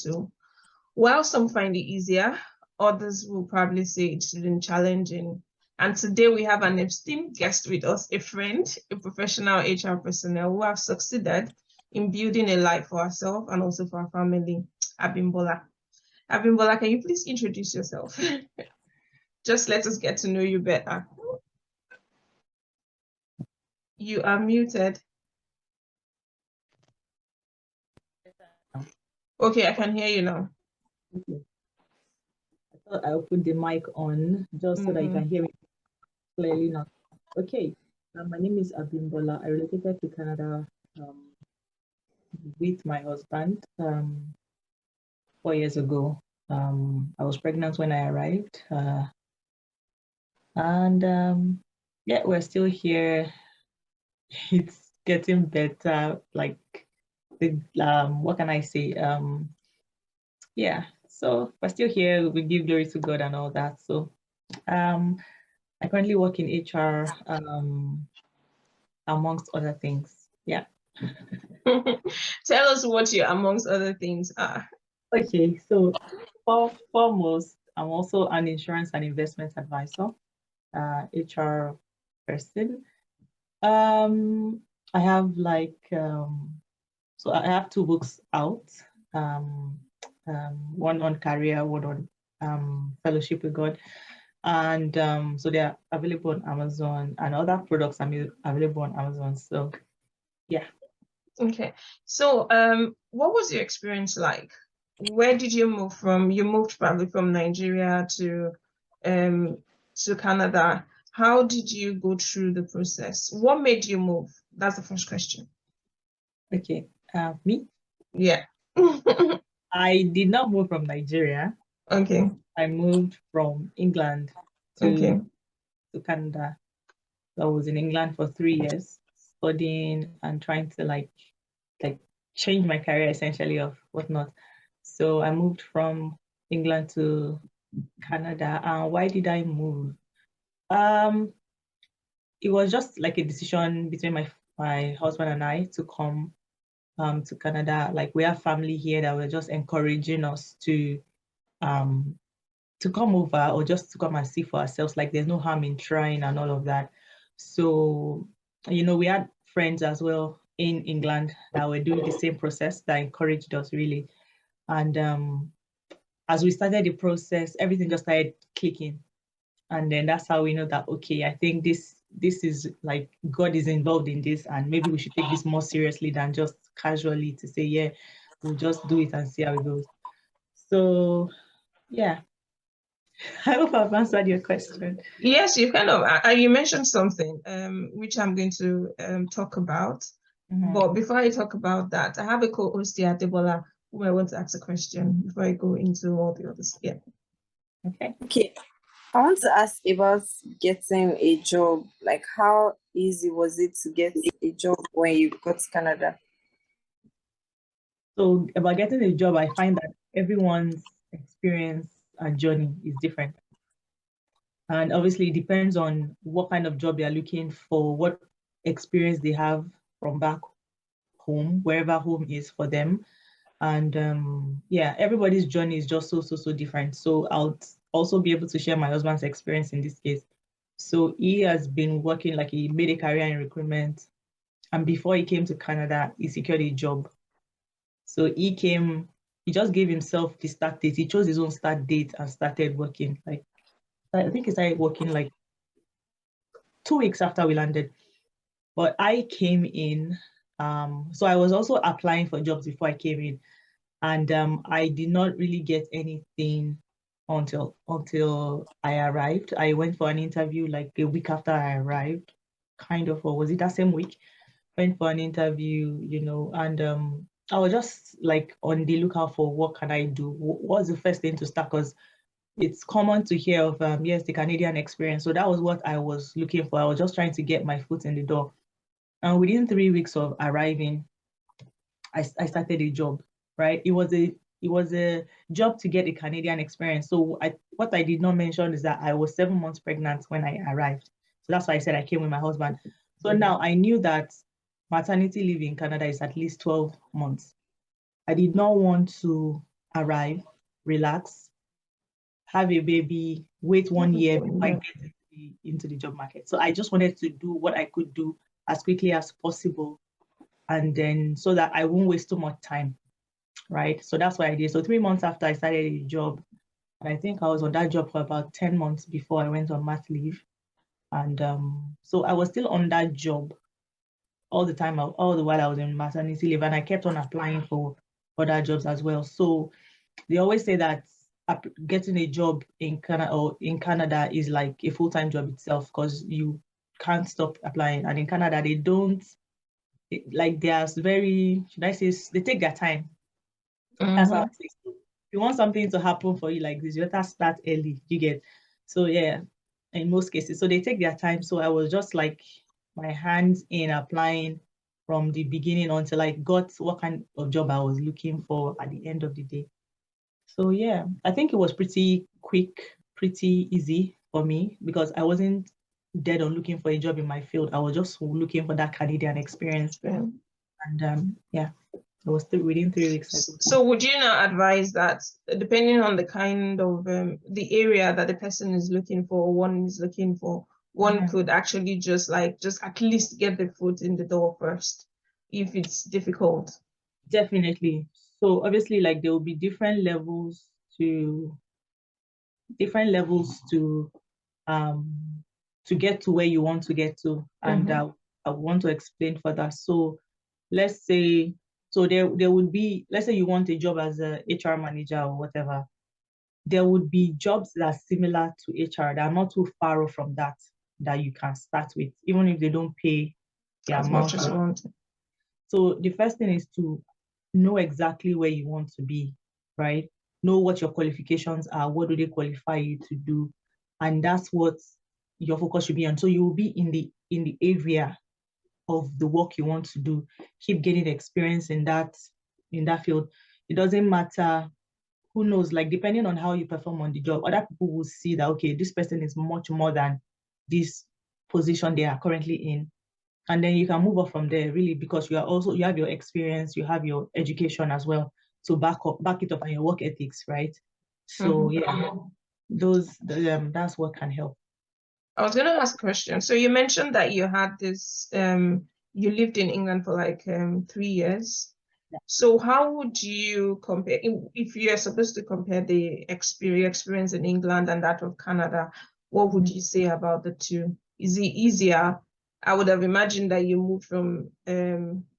too. While some find it easier, others will probably say it's been challenging. And today we have an esteemed guest with us, a friend, a professional HR personnel who have succeeded in building a life for herself and also for her family, Abimbola. Abimbola, can you please introduce yourself? Just let us get to know you better. You are muted. Okay, I can hear you now. Okay. I thought I'll put the mic on just so that you can hear me clearly now. Okay, my name is Abimbola. I relocated to Canada with my husband 4 years ago. I was pregnant when I arrived. Yeah, we're still here. It's getting better. Like, what can I say? Yeah, so we're still here. We give glory to God and all that. So I currently work in HR, amongst other things. Yeah. Tell us what your amongst other things are. Okay, so foremost, I'm also an insurance and investment advisor, HR person. I have so I have 2 books out, one on career, one on fellowship with God. And so they are available on Amazon, and other products are available on Amazon. So yeah. Okay. So what was your experience like? Where did you move from? You moved probably from Nigeria to Canada. How did you go through the process? What made you move? That's the first question. Okay. Me? Yeah. I did not move from Nigeria. Okay. I moved from England to Canada. So I was in England for 3 years, studying and trying to like change my career essentially of whatnot. So I moved from England to Canada. And why did I move? It was just like a decision between my husband and I to come to Canada. Like, we have family here that were just encouraging us to come over, or just to come and see for ourselves. Like, there's no harm in trying and all of that. So, we had friends as well in England that were doing the same process that encouraged us really. And as we started the process, everything just started clicking. And then that's how we know that, okay, I think this is like God is involved in this, and maybe we should take this more seriously than just casually to say, yeah, we'll just do it and see how it goes. So yeah, I hope I've answered your question. Yes, you kind of you mentioned something which I'm going to talk about. But before I talk about that, I have a co-host here, Debola, who I want to ask a question before I go into all the others. Yeah. Okay. I want to ask about getting a job. Like, how easy was it to get a job when you got to Canada? So about getting a job, I find that everyone's experience and journey is different. And obviously it depends on what kind of job they're looking for, what experience they have from back home, wherever home is for them. And yeah, everybody's journey is just so different. So I'll also be able to share my husband's experience in this case. So he has been working, like, he made a career in recruitment, and before he came to Canada, he secured a job. So he just gave himself the start date. He chose his own start date and started working. Like, I think he started working like 2 weeks after we landed. But I came in, so I was also applying for jobs before I came in. And I did not really get anything until I arrived. I went for an interview like a week after I arrived, kind of, or was it that same week? Went for an interview, and I was just like on the lookout for what can I do? What's the first thing to start? Because it's common to hear of, yes, the Canadian experience. So that was what I was looking for. I was just trying to get my foot in the door. And within 3 weeks of arriving, I started a job. Right? It was a job to get a Canadian experience. So what I did not mention is that I was 7 months pregnant when I arrived. So that's why I said I came with my husband. So now I knew that maternity leave in Canada is at least 12 months. I did not want to arrive, relax, have a baby, wait 1 year before I get into the job market. So I just wanted to do what I could do as quickly as possible, and then so that I won't waste too much time, right? So that's what I did. So 3 months after I started a job, and I think I was on that job for about 10 months before I went on mat leave. And so I was still on that job all the time, all the while I was in maternity leave, and I kept on applying for other jobs as well. So they always say that getting a job in Canada is like a full-time job itself, because you can't stop applying. And in Canada, they don't, like, they are very, should I say, they take their time. That's how I say. So if you want something to happen for you like this, you better start early. You get. So yeah, in most cases, so they take their time. So I was just like my hands in applying from the beginning until I got what kind of job I was looking for at the end of the day. So yeah, I think it was pretty quick, pretty easy for me, because I wasn't dead on looking for a job in my field. I was just looking for that Canadian experience. Yeah. And yeah, it was within 3 weeks. So would you not advise that, depending on the kind of the area that the person is looking for, or one is looking for, one could actually just at least get the foot in the door first, if it's difficult? Definitely. So obviously, like, there will be different levels to get to where you want to get to, and I want to explain further. So let's say, so there would be, let's say you want a job as a HR manager or whatever. There would be jobs that are similar to HR, that are not too far off from that you can start with, even if they don't pay the As amount much as you want. So the first thing is to know exactly where you want to be, right? Know what your qualifications are, what do they qualify you to do, and that's what your focus should be on. So you will be in the area of the work you want to do. Keep getting experience in that field. It doesn't matter, who knows, like, depending on how you perform on the job, other people will see that, okay, this person is much more than this position they are currently in. And then you can move up from there, really, because you have your experience, you have your education as well to back it up, and your work ethics, right? So yeah, that's what can help. I was going to ask a question. So you mentioned that you had this, you lived in England for like 3 years. Yeah. So how would you compare, if you're supposed to compare the experience in England and that of Canada, what would you say about the two? Is it easier? I would have imagined that you moved from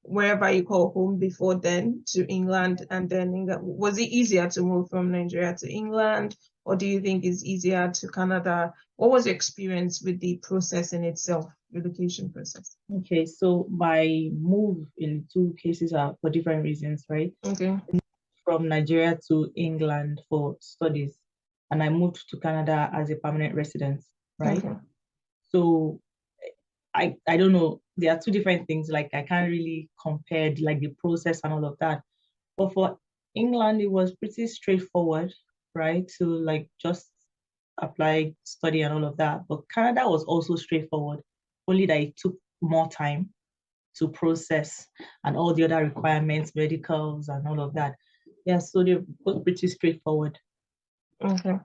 wherever you call home before then to England, and then England. Was it easier to move from Nigeria to England, or do you think it's easier to Canada? What was your experience with the process in itself, relocation process? Okay, so my move in 2 cases are for different reasons, right? Okay. From Nigeria to England for studies, and I moved to Canada as a permanent resident, right? Okay. So I don't know, there are 2 different things. Like, I can't really compare like the process and all of that. But for England, it was pretty straightforward, right? To like just apply, study, and all of that. But Canada was also straightforward, only that it took more time to process and all the other requirements, medicals, and all of that. Yeah, so they're both pretty straightforward. Okay.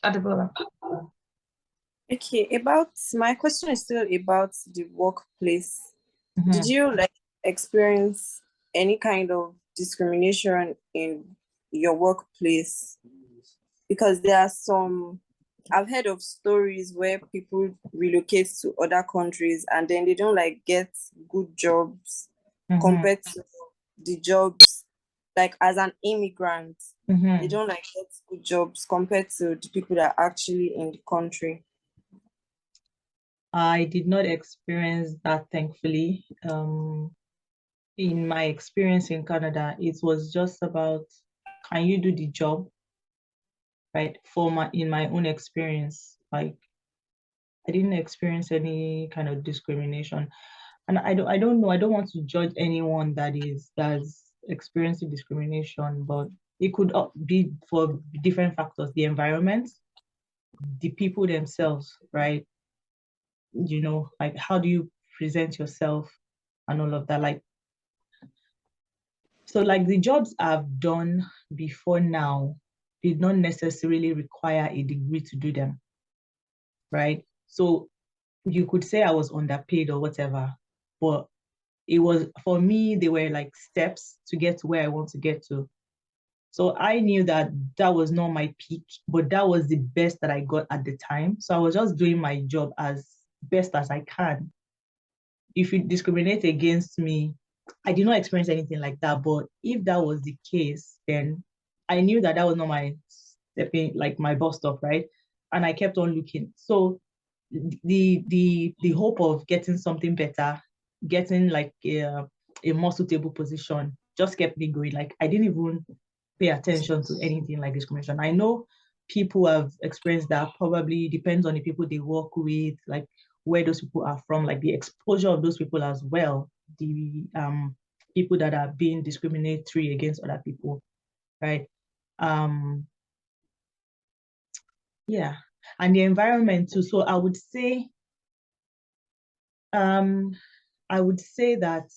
Abimbola. Okay, my question is still about the workplace. Did you like experience any kind of discrimination in your workplace? Because there are I've heard of stories where people relocate to other countries and then they don't like get good jobs compared to the jobs, like as an immigrant, they don't like get good jobs compared to the people that are actually in the country. I did not experience that, thankfully. In my experience in Canada, it was just about, can you do the job, right? In my own experience, like, I didn't experience any kind of discrimination, and I don't know. I don't want to judge anyone that's experiencing discrimination, but it could be for different factors: the environment, the people themselves, right? Like, how do you present yourself and all of that? Like, So like the jobs I've done before now did not necessarily require a degree to do them, right? So you could say I was underpaid or whatever, but it was, for me, they were like steps to get to where I want to get to. So I knew that that was not my peak, but that was the best that I got at the time. So I was just doing my job as best as I can. If you discriminate against me, I did not experience anything like that. But if that was the case, then I knew that that was not my stepping, like my bus stop, right? And I kept on looking. So the hope of getting something better, getting like a more suitable position, just kept me going. Like I didn't even pay attention to anything like discrimination. I know people have experienced that. Probably depends on the people they work with, like where those people are from, like the exposure of those people as well. The people that are being discriminatory against other people, right? Yeah, and the environment too. So I would say that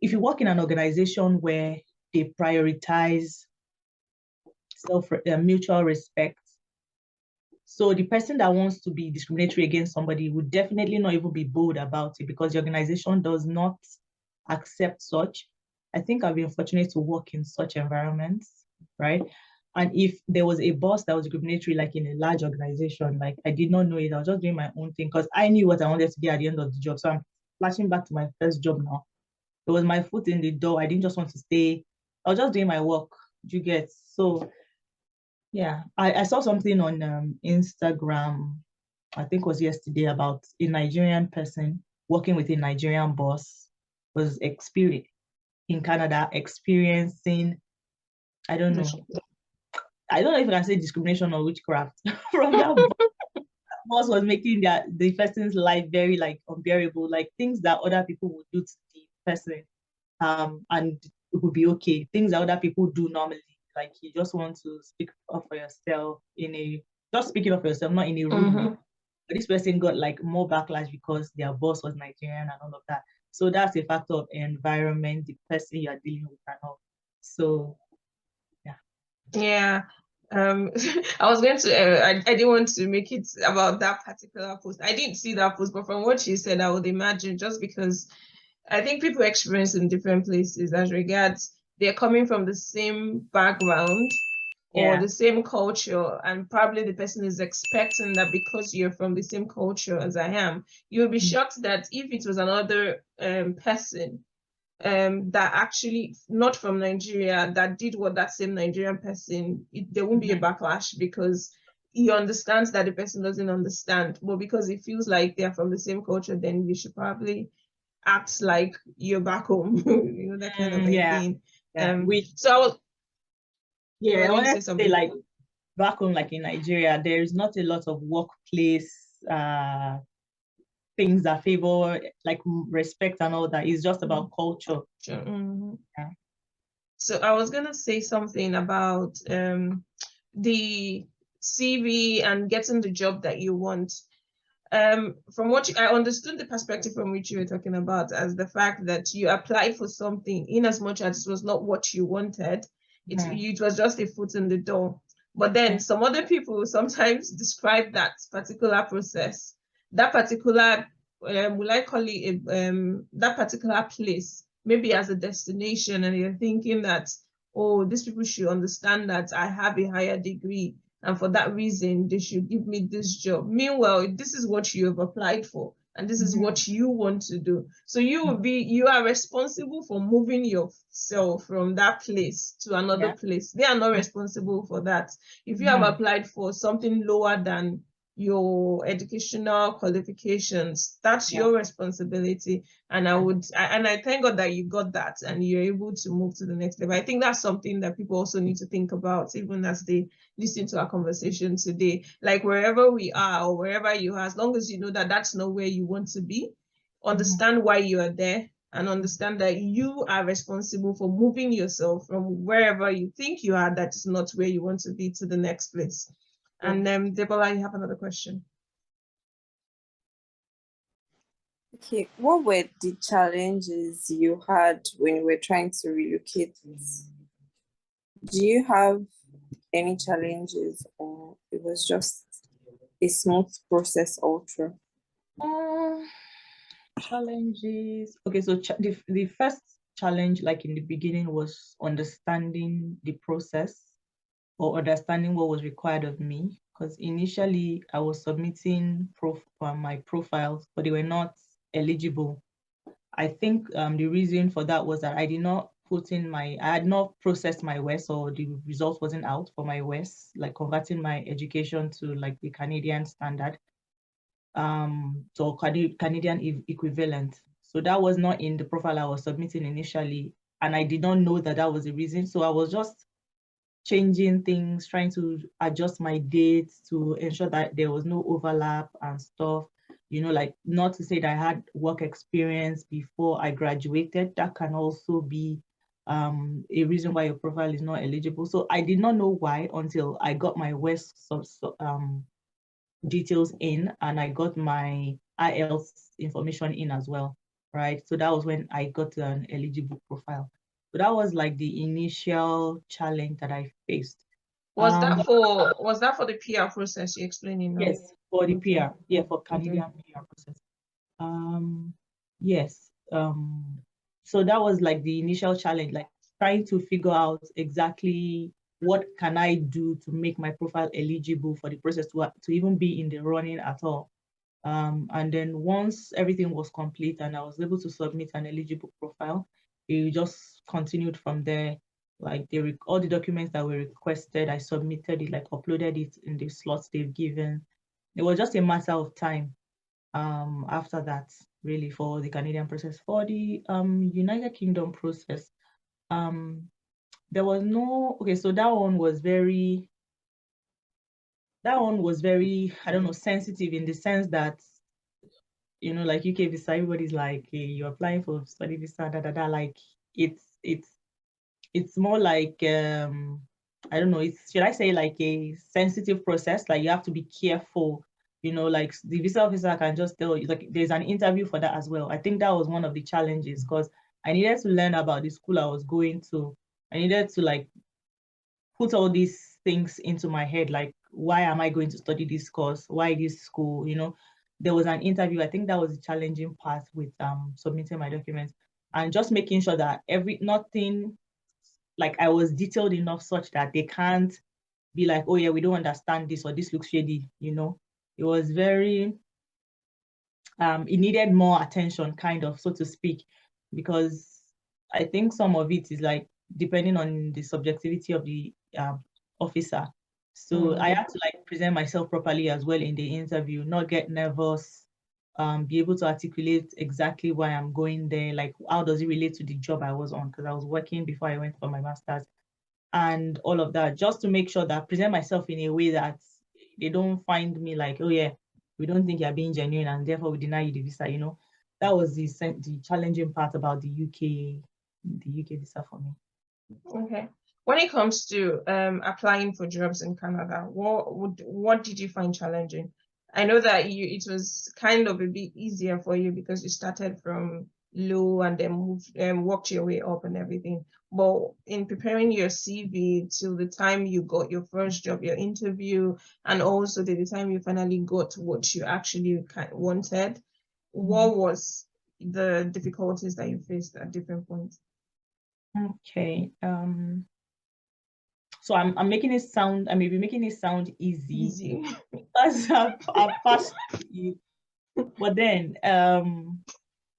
if you work in an organization where they prioritize mutual respect, so the person that wants to be discriminatory against somebody would definitely not even be bold about it because the organization does not accept such. I think I've been fortunate to work in such environments, right? And if there was a boss that was discriminatory, like in a large organization, like I did not know it, I was just doing my own thing because I knew what I wanted to be at the end of the job. So I'm flashing back to my first job now. It was my foot in the door. I didn't just want to stay. I was just doing my work. You get so yeah. I saw something on Instagram, I think it was yesterday, about a Nigerian person working with a Nigerian boss was experience in Canada experiencing, I don't know if I can say discrimination or witchcraft from that boss was making the person's life very like unbearable, like things that other people would do to the person, and it would be okay. Things that other people do normally, like you just want to speak up for yourself just speaking up for yourself, not in a rude way. But this person got like more backlash because their boss was Nigerian and all of that. So that's a factor of environment, the person you are dealing with and all. So yeah. Yeah. I was going to, I didn't want to make it about that particular post. I didn't see that post, but from what she said, I would imagine just because I think people experience in different places as regards they're coming from the same background or the same culture, and probably the person is expecting that because you're from the same culture as I am, you'll be shocked that if it was another person that actually not from Nigeria that did what that same Nigerian person, there won't be a backlash because he understands that the person doesn't understand. But because it feels like they're from the same culture, then you should probably act like you're back home, that kind of thing. So I was, I wanted to say like back home, like in Nigeria, there's not a lot of workplace things that favor like respect and all that. It's just about culture. Yeah. So I was gonna say something about the CV and getting the job that you want. From what I understood the perspective from which you were talking about as the fact that you applied for something in as much as it was not what you wanted, it was just a foot in the door. But then some other people sometimes describe that particular process, that particular, will I call it that particular place, maybe as a destination, and you're thinking that, oh, these people should understand that I have a higher degree, and for that reason, they should give me this job. Meanwhile, this is what you have applied for, and this is what you want to do. So you are responsible for moving yourself from that place to another place. They are not responsible for that. If you have applied for something lower than your educational qualifications, that's your responsibility. And I thank God that you got that and you're able to move to the next level. I think that's something that people also need to think about, even as they listen to our conversation today. Like wherever we are or wherever you are, as long as you know that that's not where you want to be, understand why you are there, and understand that you are responsible for moving yourself from wherever you think you are, that is not where you want to be, to the next place. And Debola, you have another question. Okay, what were the challenges you had when you were trying to relocate? Do you have any challenges, or it was just a smooth process all through? Challenges. Okay, so the first challenge, like in the beginning, was understanding the process or understanding what was required of me. Because initially I was submitting my profiles, but they were not eligible. I think the reason for that was that I did not put in I had not processed my WES, or the result wasn't out for my WES, like converting my education to like the Canadian standard, so Canadian equivalent. So that was not in the profile I was submitting initially, and I did not know that that was the reason. So I was just changing things, trying to adjust my dates to ensure that there was no overlap and stuff. You know, like, not to say that I had work experience before I graduated. That can also be a reason why your profile is not eligible. So I did not know why until I got my West details in, and I got my IELTS information in as well, right? So that was when I got an eligible profile. So that was like the initial challenge that I faced. Was that for the PR process you're explaining now? Yes, for the PR, yeah, for Canadian PR process. Yes. So that was like the initial challenge, like trying to figure out exactly what can I do to make my profile eligible for the process to even be in the running at all. And then once everything was complete and I was able to submit an eligible profile, it just continued from there. Like all the documents that were requested, I submitted it, like uploaded it in the slots they've given. It was just a matter of time after that, really, for the Canadian process. For the United Kingdom process, there was no, okay, so that one was very, I don't know, sensitive, in the sense that, you know, like UK visa, everybody's like, hey, you're applying for study visa, da da da. Like, it's more like I don't know, should I say like a sensitive process? Like, you have to be careful, you know, like the visa officer can just tell you, like, there's an interview for that as well. I think that was one of the challenges, because I needed to learn about the school I was going to. I needed to like put all these things into my head, like, why am I going to study this course? Why this school? You know, there was an interview. I think that was the challenging part with submitting my documents, and just making sure that nothing, like, I was detailed enough such that they can't be like, oh yeah, we don't understand this, or this looks shady, you know. It was very, it needed more attention, kind of, so to speak, because I think some of it is like depending on the subjectivity of the officer. So I had to like present myself properly as well in the interview, not get nervous, be able to articulate exactly why I'm going there, like how does it relate to the job I was on, because I was working before I went for my master's, and all of that, just to make sure that I present myself in a way that they don't find me like, oh yeah, we don't think you're being genuine and therefore we deny you the visa, you know. That was the challenging part about the UK visa for me. Okay. When it comes to applying for jobs in Canada, what did you find challenging? I know that it was kind of a bit easier for you because you started from low and then moved and worked your way up and everything. But in preparing your CV till the time you got your first job, your interview, and also the time you finally got what you actually wanted, what was the difficulties that you faced at different points? Okay. So I'm making it sound, I may be making it sound easy. Because I've passed it. But then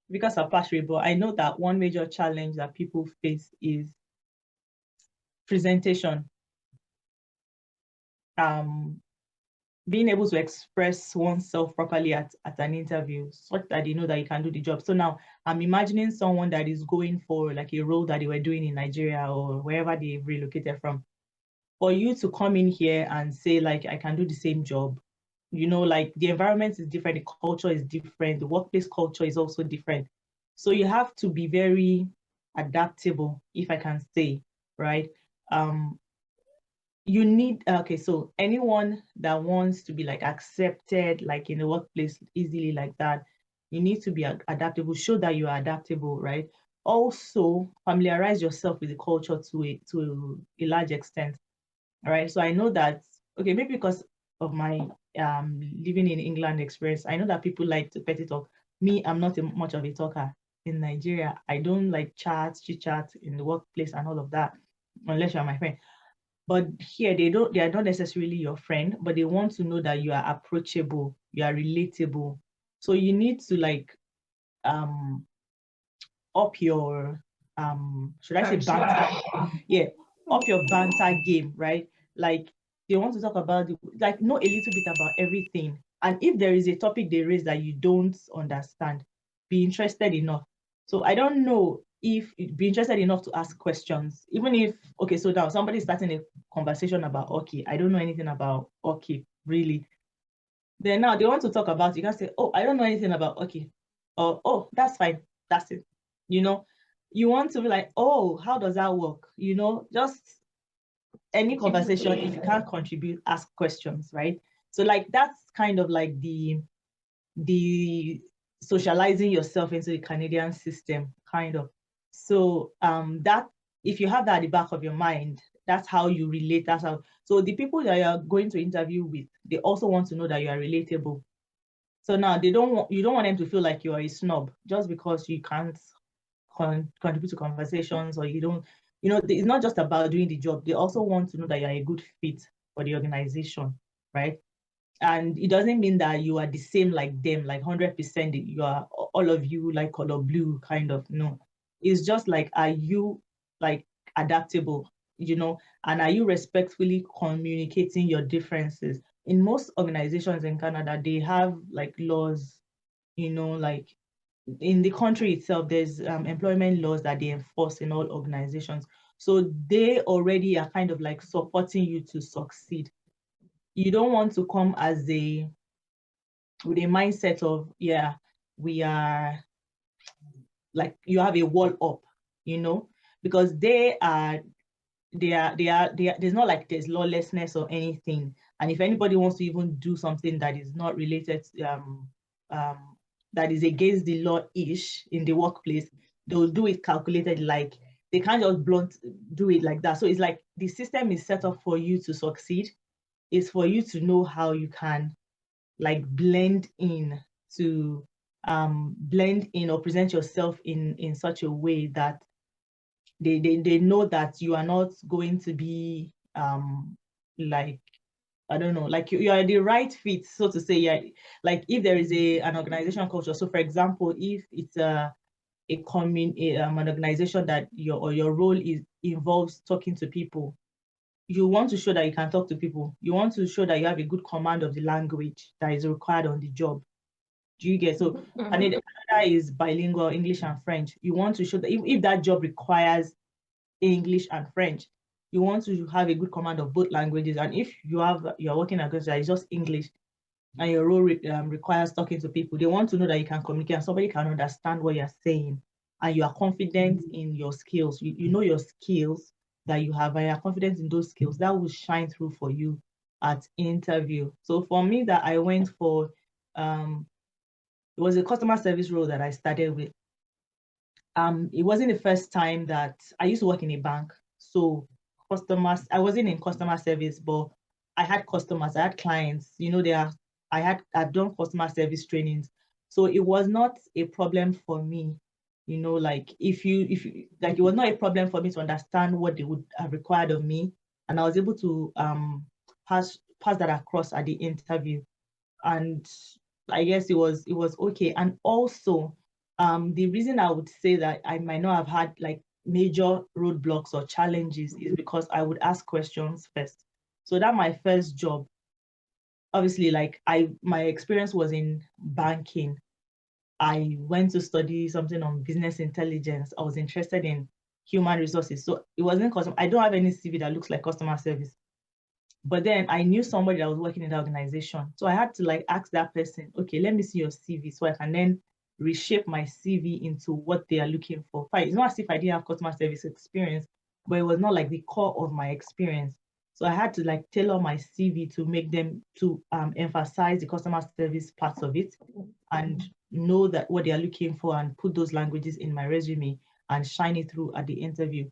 because I've passed it, but I know that one major challenge that people face is presentation. Being able to express oneself properly at an interview, such that they know that you can do the job. So now I'm imagining someone that is going for like a role that they were doing in Nigeria or wherever they've relocated from. For you to come in here and say, like, I can do the same job, you know, like the environment is different, the culture is different, the workplace culture is also different. So you have to be very adaptable, if I can say, right? You need, okay, so anyone that wants to be like accepted, like in the workplace easily like that, You need to be adaptable, show that you are adaptable, right? Also, familiarize yourself with the culture to a large extent, all right? So I know that, okay, maybe because of my living in England experience, I know that people like to petty talk. Me, I'm not much of a talker. In Nigeria, I don't like chit chat in the workplace and all of that, unless you're my friend. But here they are not necessarily your friend, but they want to know that you are approachable, you are relatable. So you need to like up your should I say banter? Yeah, up your banter game, right? Like they want to talk about like know a little bit about everything. And if there is a topic they raise that you don't understand, be interested enough. So I don't know if you'd be interested enough to ask questions, even if, okay, so now somebody's starting a conversation about okay, I don't know anything about okay, really. Then now they want to talk about, you can say, oh, I don't know anything about okay, or oh, that's fine, that's it. You know, you want to be like, oh, how does that work? You know, just any conversation, if you can't contribute, ask questions, right? So like that's kind of like the socializing yourself into the Canadian system, kind of. So that if you have that at the back of your mind, that's how you relate. That's how. So the people that you're going to interview with, they also want to know that you are relatable. So now you don't want them to feel like you are a snob just because you can't contribute to conversations or you don't. You know, it's not just about doing the job. They also want to know that you're a good fit for the organization, right? And it doesn't mean that you are the same like them, like 100%, you are all of you like color blue, kind of. No, it's just like, are you like adaptable, you know, and are you respectfully communicating your differences? In most organizations in Canada, they have like laws, you know, like in the country itself, there's employment laws that they enforce in all organizations. So they already are kind of like supporting you to succeed. You don't want to come as with a mindset of, yeah, we are like, you have a wall up, you know, because there's not like there's lawlessness or anything. And if anybody wants to even do something that is not related that is against the law-ish in the workplace, they'll do it calculated. Like they can't just blunt do it like that. So it's like the system is set up for you to succeed. It's for you to know how you can like blend in or present yourself in such a way that they know that you are not going to be like, I don't know, like you are the right fit, so to say. Yeah, like if there is an organization culture. So for example, if it's an organization that your role involves talking to people, you want to show that you can talk to people. You want to show that you have a good command of the language that is required on the job. Do you get? So Canada is bilingual, English and French. You want to show that if that job requires English and French, you want to have a good command of both languages. And if you're working against that, it's just English, and your role requires talking to people, they want to know that you can communicate and somebody can understand what you're saying, and you are confident in your skills. You know your skills that you have, and you're confident in those skills. That will shine through for you at interview. So for me, that I went for, it was a customer service role that I started with. It wasn't the first time that I used to work in a bank. So customers, I wasn't in customer service, but I had customers, I had clients, you know, I've done customer service trainings. So it was not a problem for me, you know, like if you like, it was not a problem for me to understand what they would have required of me. And I was able to pass that across at the interview. And I guess it was okay. And also, the reason I would say that I might not have had like major roadblocks or challenges is because I would ask questions first. So that my first job, obviously, like my experience was in banking. I went to study something on business intelligence. I was interested in human resources. So it wasn't custom. I don't have any CV that looks like customer service. But then I knew somebody that was working in the organization. So I had to like ask that person, okay, let me see your CV so I can then reshape my CV into what they are looking for. Fine. It's not as if I didn't have customer service experience, but it was not like the core of my experience. So I had to like tailor my CV to make them to emphasize the customer service parts of it. And know that what they are looking for and put those languages in my resume and shine it through at the interview.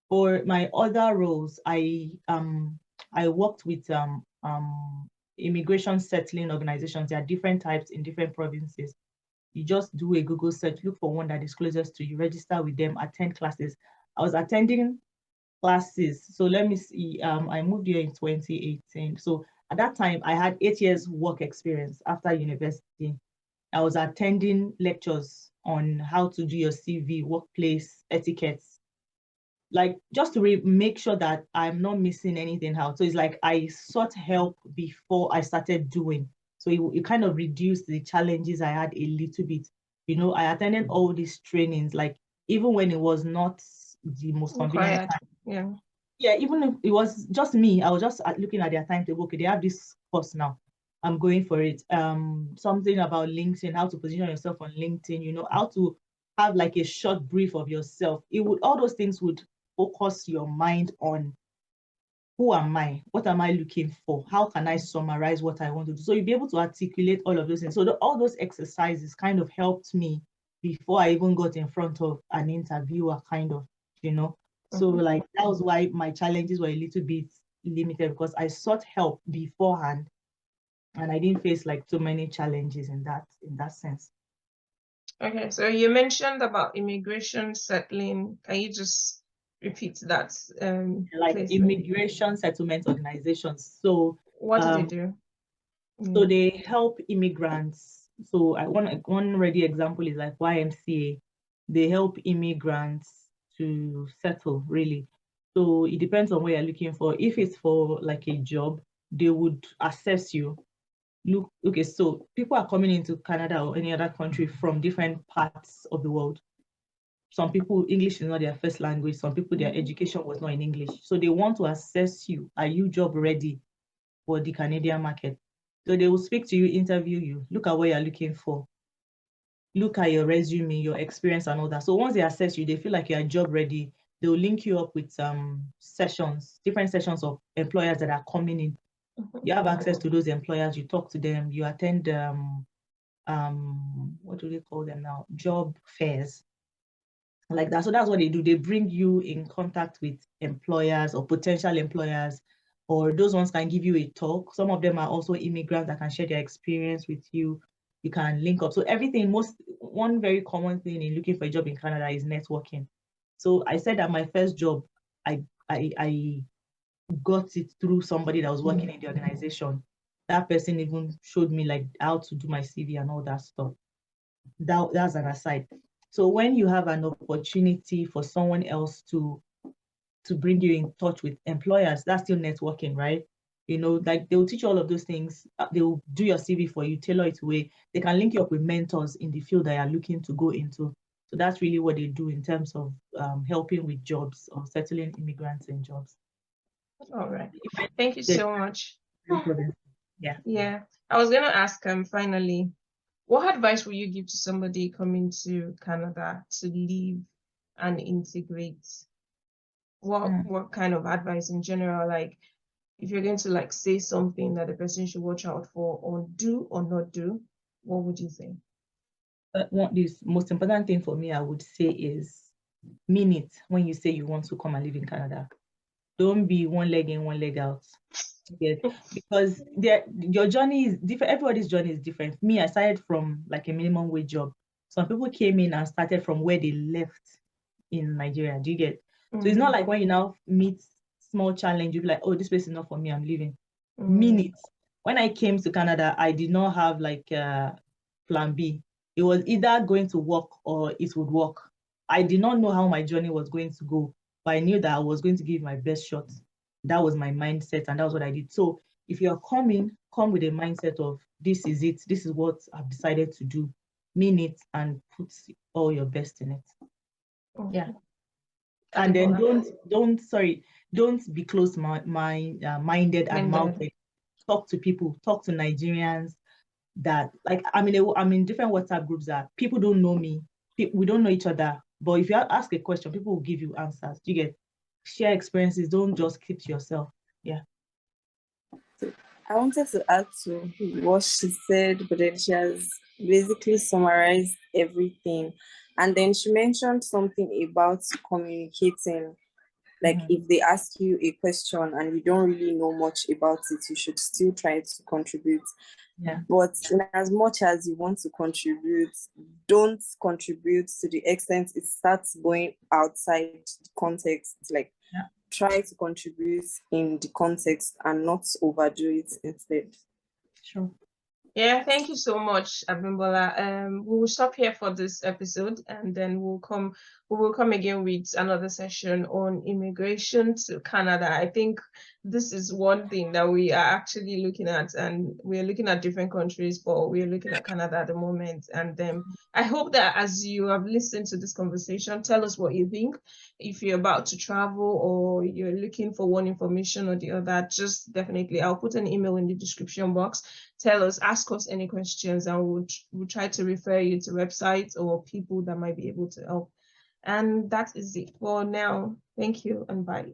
For my other roles, I worked with immigration settling organizations. There are different types in different provinces. You just do a Google search, look for one that is closest to you, register with them, attend classes. I was attending classes. So let me see, I moved here in 2018. So at that time, I had 8 years work experience after university. I was attending lectures on how to do your CV, workplace etiquettes, like just to make sure that I'm not missing anything out. So it's like I sought help before I started doing. So it kind of reduced the challenges I had a little bit. You know, I attended all these trainings, like even when it was not the most convenient time. Yeah. Yeah, even if it was just me, I was just looking at their timetable. Okay, they have this course now. I'm going for it. Something about LinkedIn, how to position yourself on LinkedIn, you know, how to have like a short brief of yourself. It would, all those things would focus your mind on who am I? What am I looking for? How can I summarize what I want to do? So you'll be able to articulate all of those things. So all those exercises kind of helped me before I even got in front of an interviewer, kind of, you know. So like that was why my challenges were a little bit limited, because I sought help beforehand and I didn't face like too many challenges in that sense. Okay, so you mentioned about immigration settling. Can you just repeat that? Like please? immigration settlement organizations. So what do they do? So they help immigrants. So one ready example is like YMCA. They help immigrants to settle, really. So it depends on what you're looking for. If it's for like a job, they would assess you. Look, okay, so people are coming into Canada or any other country from different parts of the world. Some people, English is not their first language. Some people, their education was not in English. So they want to assess you. Are you job ready for the Canadian market? So they will speak to you, interview you, look at what you're looking for, look at your resume, your experience and all that. So once they assess you, they feel like you're job ready, they'll link you up with sessions, different sessions of employers that are coming in. You have access to those employers, you talk to them, you attend, what do they call them now? Job fairs, like that. So that's what they do. They bring you in contact with employers or potential employers, or those ones can give you a talk. Some of them are also immigrants that can share their experience with you. You can link up. So everything, one very common thing in looking for a job in Canada is networking. So I said that my first job, I got it through somebody that was working in the organization. That person even showed me like how to do my CV and all that stuff. That's an aside. So when you have an opportunity for someone else to bring you in touch with employers, that's still networking, right? You know, like they will teach you all of those things. They will do your CV for you, tailor it away. They can link you up with mentors in the field that you're looking to go into. So that's really what they do in terms of helping with jobs or settling immigrants in jobs. All right. Thank you so much. Yeah. Yeah. I was going to ask finally, what advice would you give to somebody coming to Canada to live and integrate? What kind of advice in general, like if you're going to like say something that the person should watch out for or do or not do, what would you say? The most important thing for me, I would say, is mean it when you say you want to come and live in Canada. Don't be one leg in, one leg out. Yeah, because your journey is different. Everybody's journey is different. Me, I started from like a minimum wage job. Some people came in and started from where they left in Nigeria. Do you get? So it's not like when you now meet small challenge, you'll be like, oh, this place is not for me, I'm leaving. Mean it. When I came to Canada, I did not have like a plan B. It was either going to work or it would work. I did not know how my journey was going to go, but I knew that I was going to give my best shot. That was my mindset, and that was what I did. So if you're coming, come with a mindset of this is it, this is what I've decided to do. Mean it and put all your best in it. Yeah. And then don't be close-minded and mouthed. Talk to people, talk to Nigerians that like I'm in different WhatsApp groups that people don't know me. We don't know each other. But if you ask a question, people will give you answers. You get share experiences, don't just keep to yourself. Yeah. I wanted to add to what she said, but then she has basically summarized everything. And then she mentioned something about communicating. Like if they ask you a question and you don't really know much about it, you should still try to contribute. Yeah. But in as much as you want to contribute, don't contribute to the extent it starts going outside the context. Like try to contribute in the context and not overdo it instead. Sure. Yeah, thank you so much, Abimbola. We will stop here for this episode, and then we will come again with another session on immigration to Canada. I think this is one thing that we are actually looking at, and we are looking at different countries, but we are looking at Canada at the moment. And I hope that as you have listened to this conversation, tell us what you think. If you're about to travel or you're looking for one information or the other, just definitely, I'll put an email in the description box. Tell us, ask us any questions, and we'll try to refer you to websites or people that might be able to help. And that is it for now. Thank you and bye.